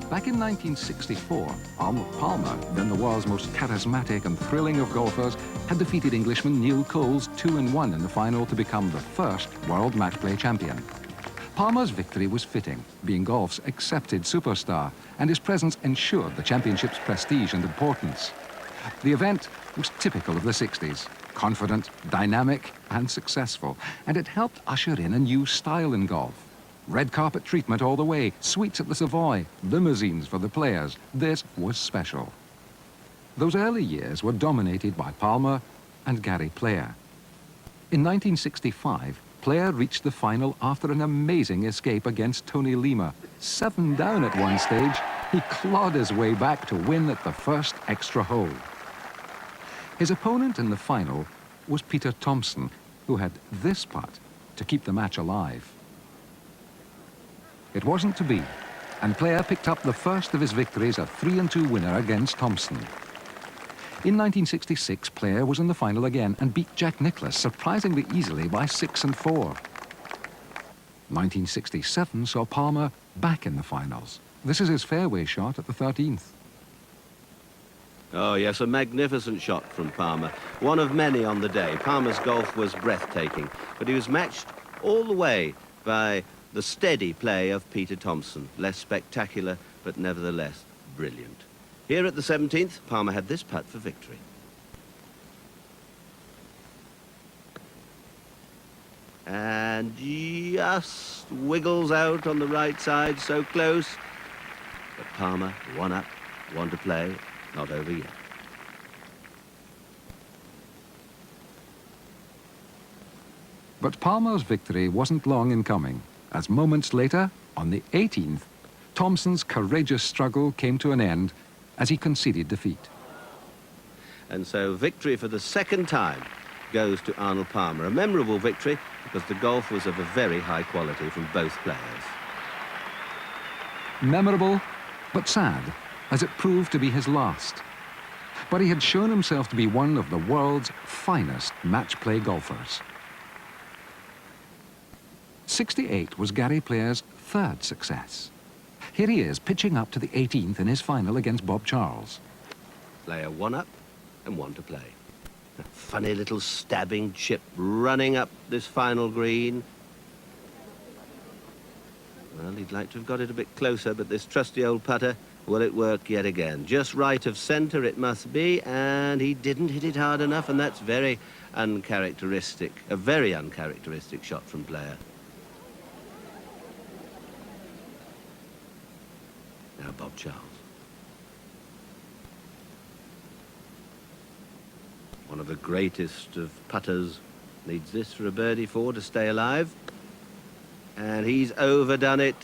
Back in 1964, Arnold Palmer, then the world's most charismatic and thrilling of golfers, had defeated Englishman Neil Coles 2-1 in the final to become the first world match play champion. Palmer's victory was fitting, being golf's accepted superstar, and his presence ensured the championship's prestige and importance. The event was typical of the 60s, confident, dynamic, and successful, and it helped usher in a new style in golf. Red carpet treatment all the way, suites at the Savoy, limousines for the players. This was special. Those early years were dominated by Palmer and Gary Player. In 1965, Player reached the final after an amazing escape against Tony Lema. 7 down at one stage, he clawed his way back to win at the first extra hole. His opponent in the final was Peter Thomson, who had this putt to keep the match alive. It wasn't to be, and Player picked up the first of his victories, a 3-2 winner against Thomson. In 1966, Player was in the final again and beat Jack Nicklaus surprisingly easily by 6-4. 1967 saw Palmer back in the finals. This is his fairway shot at the 13th. Oh, yes, a magnificent shot from Palmer. One of many on the day. Palmer's golf was breathtaking, but he was matched all the way by the steady play of Peter Thomson. Less spectacular, but nevertheless brilliant. Here at the 17th, Palmer had this putt for victory. And just wiggles out on the right side, so close. But Palmer, 1 up, 1 to play, not over yet. But Palmer's victory wasn't long in coming, as moments later, on the 18th, Thomson's courageous struggle came to an end as he conceded defeat. And so victory for the second time goes to Arnold Palmer. A memorable victory because the golf was of a very high quality from both players. Memorable, but sad, as it proved to be his last. But he had shown himself to be one of the world's finest match play golfers. 68 was Gary Player's 3rd success. Here he is, pitching up to the 18th in his final against Bob Charles. Player 1 up and 1 to play. A funny little stabbing chip running up this final green. Well, he'd like to have got it a bit closer, but this trusty old putter, will it work yet again? Just right of centre it must be, and he didn't hit it hard enough, and that's very uncharacteristic. A very uncharacteristic shot from Player. Now Bob Charles. One of the greatest of putters needs this for a birdie 4 to stay alive. And he's overdone it.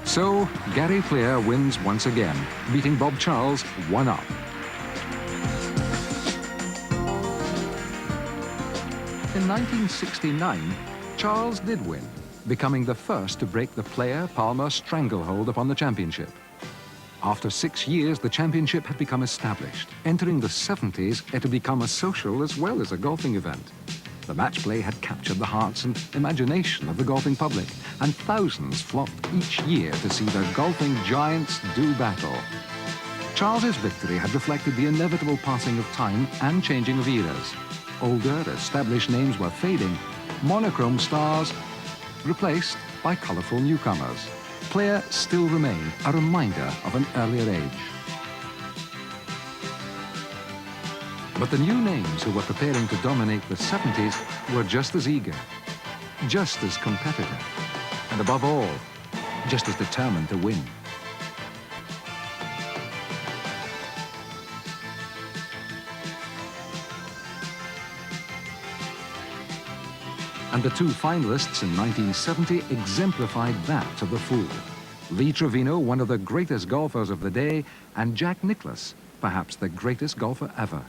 So, Gary Player wins once again, beating Bob Charles 1 up. In 1969, Charles did win, becoming the first to break the Player-Palmer stranglehold upon the championship. After 6 years, the championship had become established. Entering the 70s, it had become a social as well as a golfing event. The match play had captured the hearts and imagination of the golfing public, and thousands flocked each year to see the golfing giants do battle. Charles's victory had reflected the inevitable passing of time and changing of eras. Older, established names were fading, monochrome stars replaced by colourful newcomers. Player still remained a reminder of an earlier age. But the new names who were preparing to dominate the 70s were just as eager, just as competitive, and above all, just as determined to win. And the 2 finalists in 1970 exemplified that to the full. Lee Trevino, one of the greatest golfers of the day, and Jack Nicklaus, perhaps the greatest golfer ever.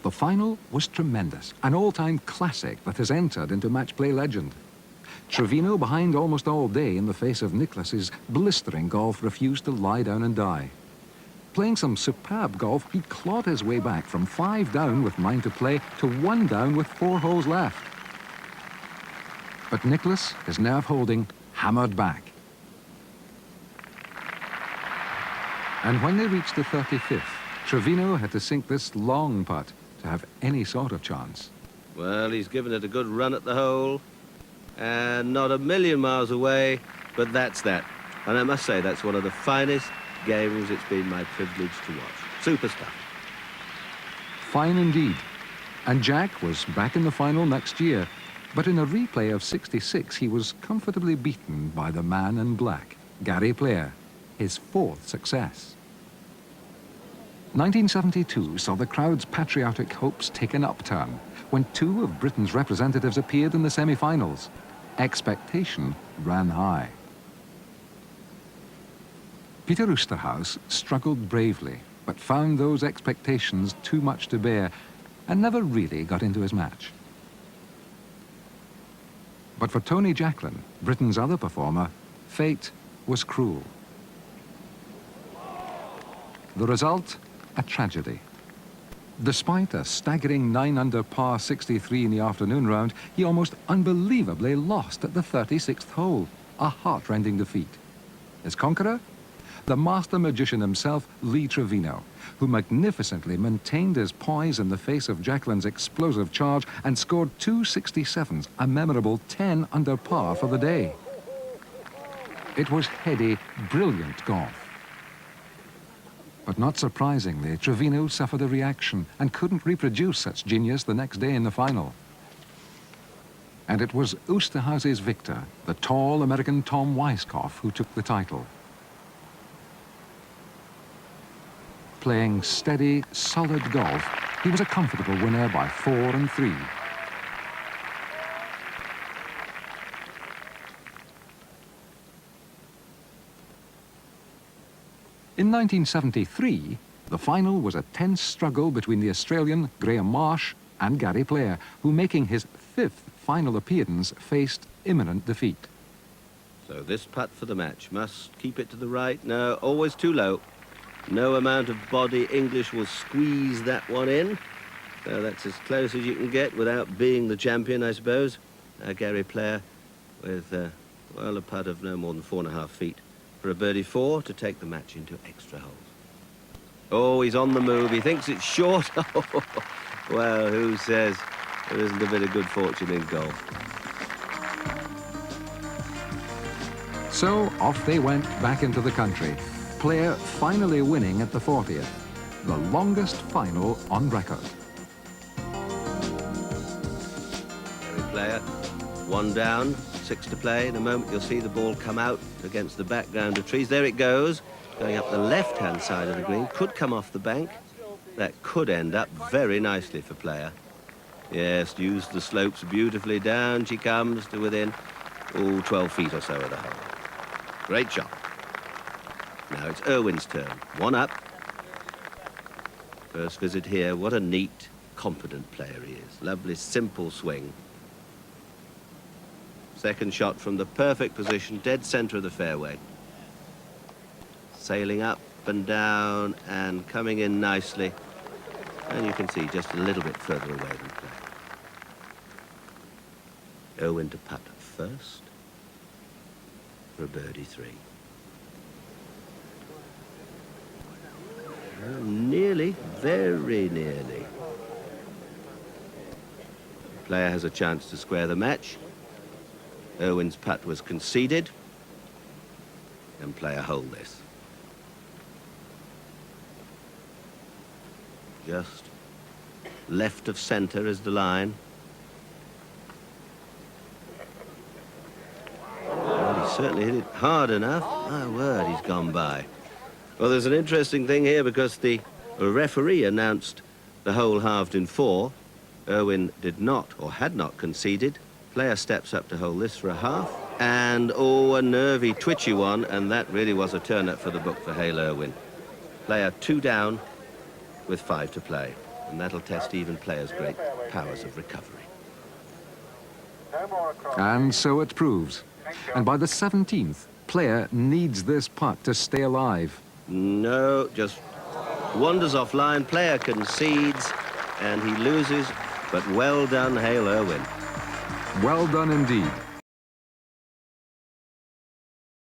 The final was tremendous, an all-time classic that has entered into match play legend. Trevino, behind almost all day in the face of Nicklaus's blistering golf, refused to lie down and die. Playing some superb golf, he clawed his way back from 5 down with 9 to play to 1 down with 4 holes left. But Nicklaus, his nerve holding, hammered back. And when they reached the 35th, Trevino had to sink this long putt to have any sort of chance. Well, he's given it a good run at the hole, and not a million miles away, but that's that. And I must say, that's one of the finest games it's been my privilege to watch. Super stuff. Fine indeed. And Jack was back in the final next year, but in a replay of 66, he was comfortably beaten by the man in black, Gary Player, his fourth success. 1972 saw the crowd's patriotic hopes take an upturn when two of Britain's representatives appeared in the semi-finals. Expectation ran high. Peter Oosterhuis struggled bravely, but found those expectations too much to bear and never really got into his match. But for Tony Jacklin, Britain's other performer, fate was cruel. The result, a tragedy. Despite a staggering 9 under par 63 in the afternoon round, he almost unbelievably lost at the 36th hole, a heart-rending defeat. His conqueror? The master magician himself, Lee Trevino, who magnificently maintained his poise in the face of Jacklin's explosive charge and scored 2 67s, a memorable 10 under par for the day. It was heady, brilliant golf. But not surprisingly, Trevino suffered a reaction and couldn't reproduce such genius the next day in the final. And it was Oosterhuis's victor, the tall American Tom Weiskopf, who took the title. Playing steady, solid golf, he was a comfortable winner by 4 and 3. In 1973, the final was a tense struggle between the Australian Graham Marsh and Gary Player, who, making his 5th final appearance, faced imminent defeat. So this putt for the match. Must keep it to the right. No, always too low. No amount of body. English will squeeze that one in. So that's as close as you can get without being the champion, I suppose. Gary Player with, well, a putt of no more than 4.5 feet. For a birdie 4 to take the match into extra holes. Oh, he's on the move. He thinks it's short. Well, who says there isn't a bit of good fortune in golf? So off they went back into the country. Player finally winning at the 40th, the longest final on record. Gary Player, 1 down, 6 to play. In a moment you'll see the ball come out against the background of trees. There it goes, going up the left-hand side of the green. Could come off the bank. That could end up very nicely for Player. Yes, used the slopes beautifully. Down she comes to within, 12 feet or so of the hole. Great shot. Now it's Irwin's turn. 1 up. First visit here. What a neat, confident player he is. Lovely, simple swing. Second shot from the perfect position, dead center of the fairway. Sailing up and down and coming in nicely. And you can see just a little bit further away than Player. Irwin to putt first for a birdie 3. Oh, nearly, very nearly. Player has a chance to square the match. Irwin's putt was conceded, and Player hold this. Just left of center is the line. Well, he certainly hit it hard enough. My word, he's gone by. Well, there's an interesting thing here because the referee announced the hole halved in 4. Irwin did not, or had not, conceded. Player steps up to hold this for a half. And, a nervy, twitchy one, and that really was a turn-up for the book for Hale Irwin. Player 2 down with 5 to play. And that'll test even Player's great powers of recovery. And so it proves. And by the 17th, Player needs this putt to stay alive. No, just wanders offline. Player concedes, and he loses. But well done, Hale Irwin. Well done indeed.